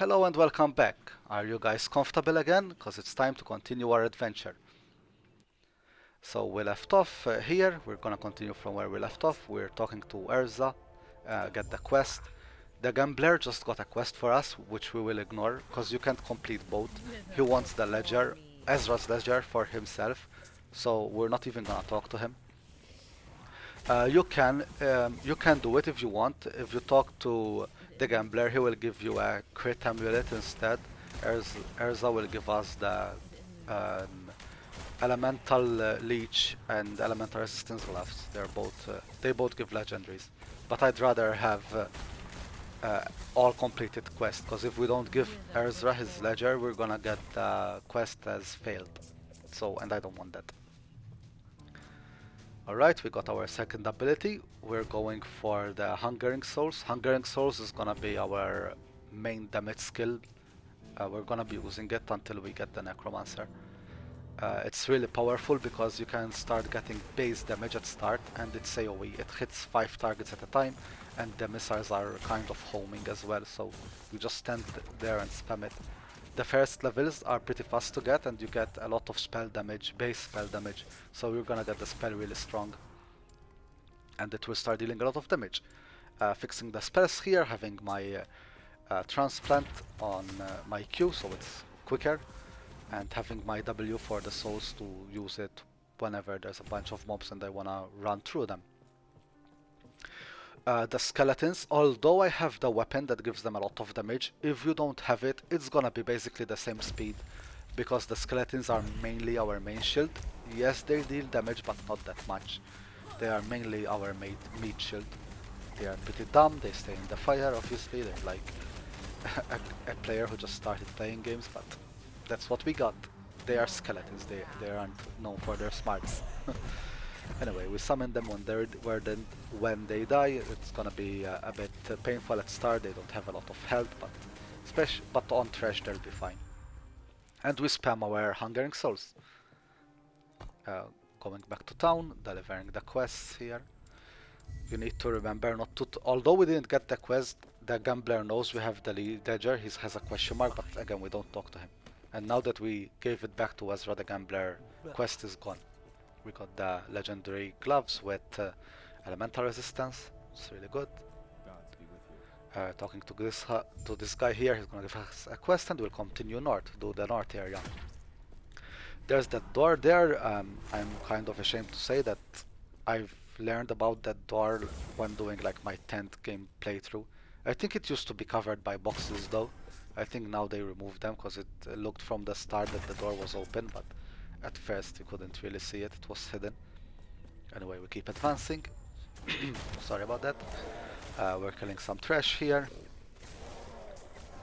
Hello and welcome back. Are you guys comfortable again? Because it's time to continue our adventure. So we left off here. We're gonna continue from where we left off. We're talking to Erza, get the quest. The gambler just got a quest for us, which we will ignore because you can't complete both. He wants the ledger, Ezra's ledger for himself, so we're not even gonna talk to him. You can do it if you want. If you talk to the gambler, he will give you a crit amulet instead. Erza will give us the um, elemental leech and elemental resistance gloves. They both give legendaries, but I'd rather have all completed quest because if we don't give Erza his ledger, we're gonna get the quest as failed. So, and I don't want that. Alright, we got our second ability. We're going for the Hungering Souls. Hungering Souls is gonna be our main damage skill. We're gonna be using it until we get the Necromancer. It's really powerful because you can start getting base damage at start and it's AoE. It hits 5 targets at a time and the missiles are kind of homing as well, so you just stand there and spam it. The first levels are pretty fast to get and you get a lot of spell damage, base spell damage, so you're gonna get the spell really strong and it will start dealing a lot of damage. Fixing the spells here, having my transplant on my Q so it's quicker, and having my W for the souls to use it whenever there's a bunch of mobs and I wanna run through them. The skeletons, although I have the weapon that gives them a lot of damage, if you don't have it, it's gonna be basically the same speed because the skeletons are mainly our main shield. Yes, they deal damage, but not that much. They are mainly our meat shield. They are pretty dumb, they stay in the fire, obviously. They're like a player who just started playing games, but that's what we got. They are skeletons, they aren't known for their smarts. Anyway, we summon them when they die. It's gonna be a bit painful at start. They don't have a lot of health, but on trash they'll be fine. And we spam our Hungering Souls. Uh, Going back to town, delivering the quests here. You need to remember not to. Although we didn't get the quest, the gambler knows we have the ledger. He has a question mark, but again, we don't talk to him. And now that we gave it back to Ezra, the gambler quest is gone. We got the legendary gloves with elemental resistance. It's really good. Talking to this guy here, he's gonna give us a quest and we'll continue north, do the north area. There's that door there. I'm kind of ashamed to say that I've learned about that door when doing like my 10th game playthrough. I think it used to be covered by boxes though. I think now they removed them because it looked from the start that the door was open, but at first you couldn't really see it, it was hidden. Anyway, we keep advancing. Sorry about that. We're killing some trash here.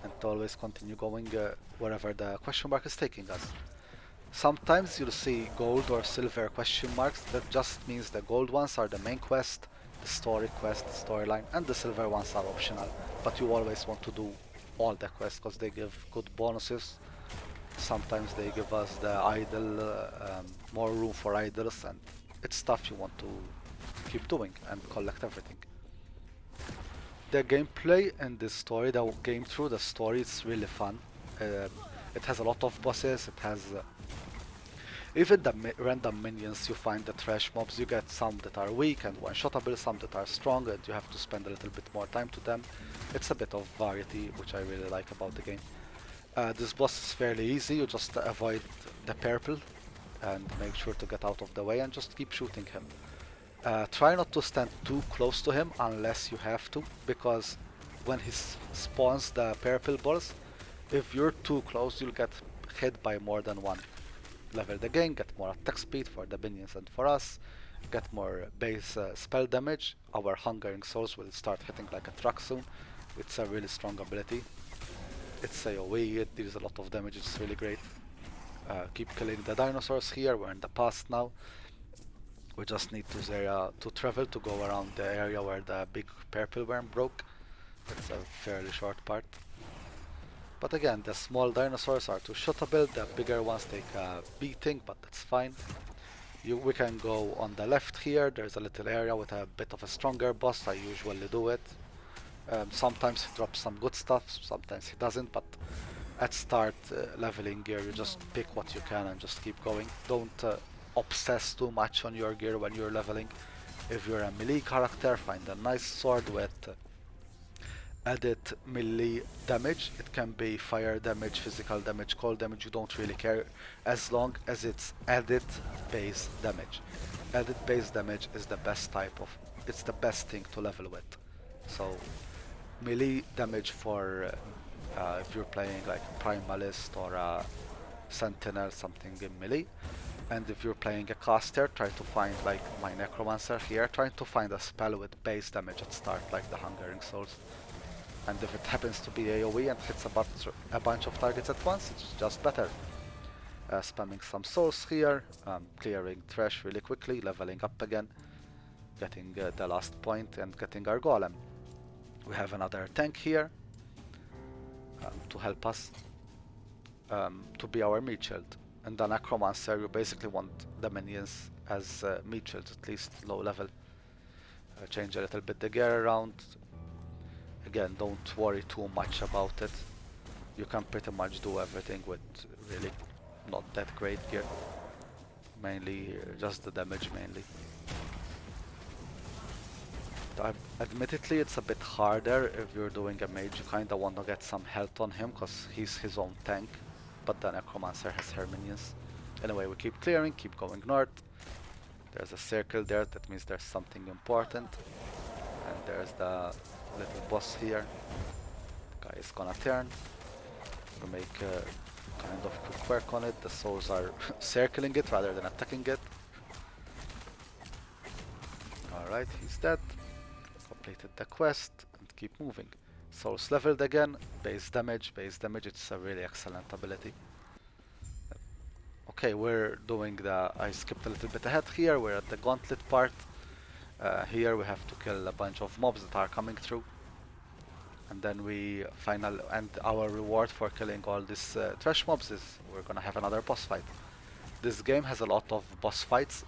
And always continue going wherever the question mark is taking us. Sometimes you'll see gold or silver question marks. That just means the gold ones are the main quest, the story quest, the storyline, and the silver ones are optional. But you always want to do all the quests because they give good bonuses. Sometimes they give us the idle, more room for idols, and it's stuff you want to keep doing and collect everything. The gameplay and the story, the game through the story, is really fun. It has a lot of bosses, it has even the random minions you find, the trash mobs, you get some that are weak and one-shottable, some that are strong and you have to spend a little bit more time to them. It's a bit of variety, which I really like about the game. This boss is fairly easy, you just avoid the purple and make sure to get out of the way and just keep shooting him. Try not to stand too close to him unless you have to, because when he spawns the purple balls, if you're too close you'll get hit by more than one. Level the game, get more attack speed for the minions and for us, get more base spell damage. Our Hungering Souls will start hitting like a truck soon. It's a really strong ability. It's AoE, it deals a lot of damage, it's really great. Keep killing the dinosaurs here, we're in the past now. We just need to travel to go around the area where the big purple worm broke. It's a fairly short part. But again, the small dinosaurs are too shootable, the bigger ones take a beating, but that's fine. We can go on the left here, there's a little area with a bit of a stronger boss, I usually do it. Sometimes he drops some good stuff, sometimes he doesn't, but at start leveling gear, you just pick what you can and just keep going. Don't obsess too much on your gear when you're leveling. If you're a melee character, find a nice sword with added melee damage. It can be fire damage, physical damage, cold damage, you don't really care, as long as it's added base damage. Added base damage is the best type of, it's the best thing to level with. So melee damage for if you're playing like Primalist or a Sentinel, something in melee. And if you're playing a caster, try to find, like my Necromancer here, trying to find a spell with base damage at start, like the Hungering Souls. And if it happens to be AoE and hits a bunch of targets at once, it's just better. Spamming some souls here, clearing trash really quickly, leveling up again, getting the last point and getting our golem. We have another tank here to help us to be our meat shield. And the Necromancer, you basically want the minions as meat shields, at least low level. Change a little bit the gear around. Again, don't worry too much about it. You can pretty much do everything with really not that great gear. Mainly just the damage mainly. Admittedly, it's a bit harder if you're doing a mage. You kinda want to get some health on him because he's his own tank. But the Necromancer has her minions. Anyway, we keep clearing, keep going north. There's a circle there, that means there's something important. And there's the little boss here. The guy is gonna turn. We make kind of quick work on it. The souls are circling it rather than attacking it. Alright, he's dead. Completed the quest and keep moving. Souls leveled again. Base damage, it's a really excellent ability. Okay, we're doing the... I skipped a little bit ahead here. We're at the Gauntlet part. Here we have to kill a bunch of mobs that are coming through. And then and our reward for killing all these trash mobs is we're gonna have another boss fight. This game has a lot of boss fights.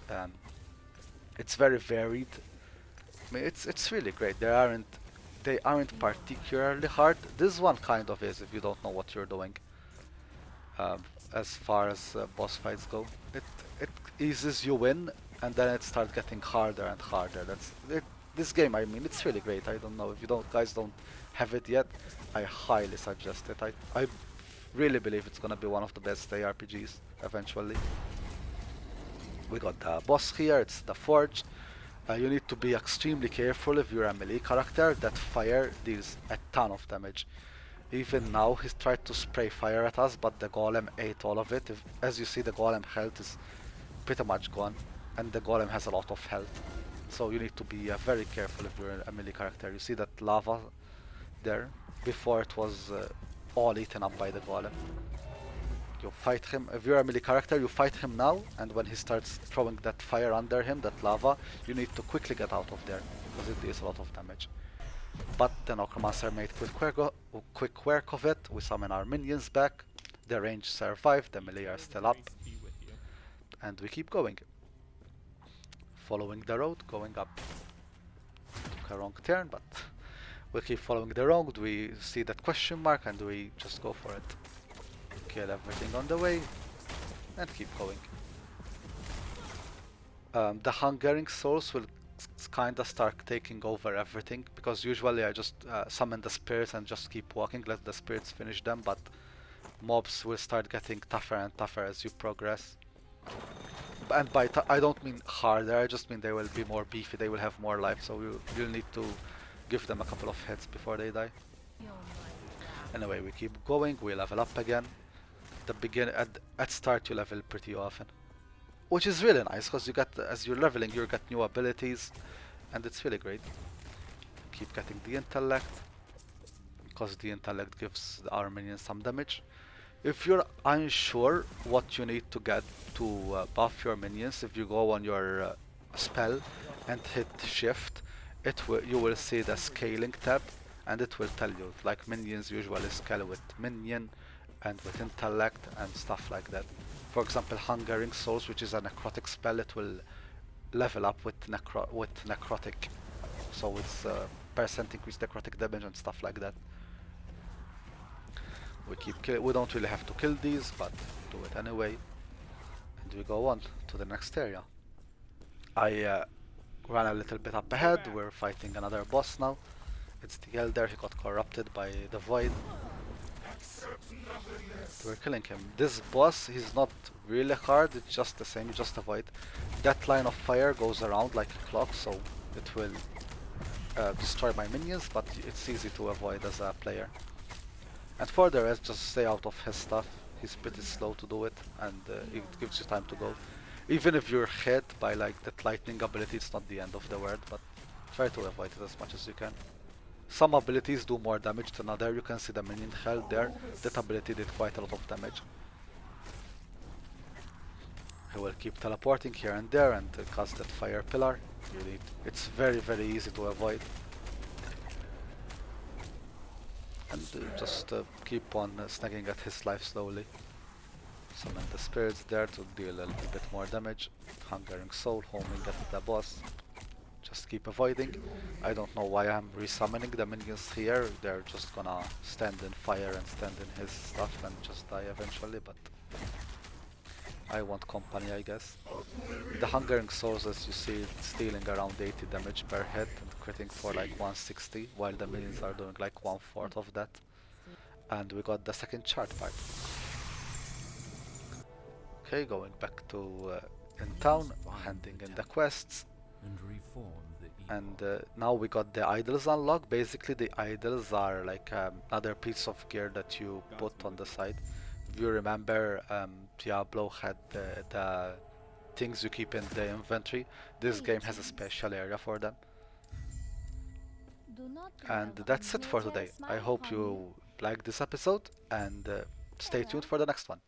It's very varied. I mean, it's really great. They aren't particularly hard. This one kind of is if you don't know what you're doing. As far as boss fights go, it eases you in, and then it starts getting harder and harder. This game. I mean, it's really great. I don't know if you guys don't have it yet. I highly suggest it. I really believe it's gonna be one of the best ARPGs eventually. We got the boss here. It's the Forge. You need to be extremely careful if you're a melee character. That fire deals a ton of damage. Even now he's tried to spray fire at us, but the golem ate all of it. As you see, the golem health is pretty much gone, and the golem has a lot of health. So you need to be very careful if you're a melee character. You see that lava there? Before it was all eaten up by the golem. You fight him. If you're a melee character, you fight him now, and when he starts throwing that fire under him, that lava, you need to quickly get out of there, because it deals a lot of damage. But the Necromancer made quick work of it. We summon our minions back. The range survived, the melee are still up. And we keep going. Following the road, going up. Took a wrong turn, but we keep following the road. We see that question mark and we just go for it. Kill everything on the way and keep going. The Hungering Souls will kinda start taking over everything, because usually I just summon the spirits and just keep walking, let the spirits finish them, but mobs will start getting tougher and tougher as you progress. And by I don't mean harder, I just mean they will be more beefy, they will have more life, so you'll need to give them a couple of hits before they die. Anyway, we keep going, we level up again. At start you level pretty often, which is really nice, because you get, as you're leveling, you get new abilities, and it's really great. Keep getting the intellect, because the intellect gives our minions some damage. If you're unsure what you need to get to buff your minions, if you go on your spell and hit shift, you will see the scaling tab, and it will tell you, like minions usually scale with minion and with intellect and stuff like that. For example, Hungering Souls, which is a necrotic spell, it will level up with necrotic. So increase necrotic damage and stuff like that. We don't really have to kill these, but do it anyway. And we go on to the next area. I ran a little bit up ahead. We're fighting another boss now. It's the Elder. He got corrupted by the Void. We're killing him. This boss, he's not really hard. It's just the same. You just avoid. That line of fire goes around like a clock, so it will destroy my minions, but it's easy to avoid as a player. And for the rest, just stay out of his stuff. He's pretty slow to do it, and it gives you time to go. Even if you're hit by like that lightning ability, it's not the end of the world, but try to avoid it as much as you can. Some abilities do more damage than other. You can see the minion held there. That ability did quite a lot of damage. He will keep teleporting here and there and cast that fire pillar. It's very easy to avoid. And just keep on snagging at his life slowly. Summon the spirits there to deal a little bit more damage. Hungering Soul, homing at the boss. Just keep avoiding. I don't know why I'm resummoning the minions here. They're just gonna stand in fire and stand in his stuff and just die eventually, but I want company, I guess. The Hungering Souls, as you see, it's dealing around 80 damage per hit and critting for like 160, while the minions are doing like 1/4 of that. And we got the second chart part. Okay, going back to in town, handing in the quests. And now we got the idols unlocked. Basically the idols are like another piece of gear that you put on the side. If you remember, Diablo had the things you keep in the inventory. This game has a special area for them. And that's it for today. I hope you liked this episode and stay tuned for the next one.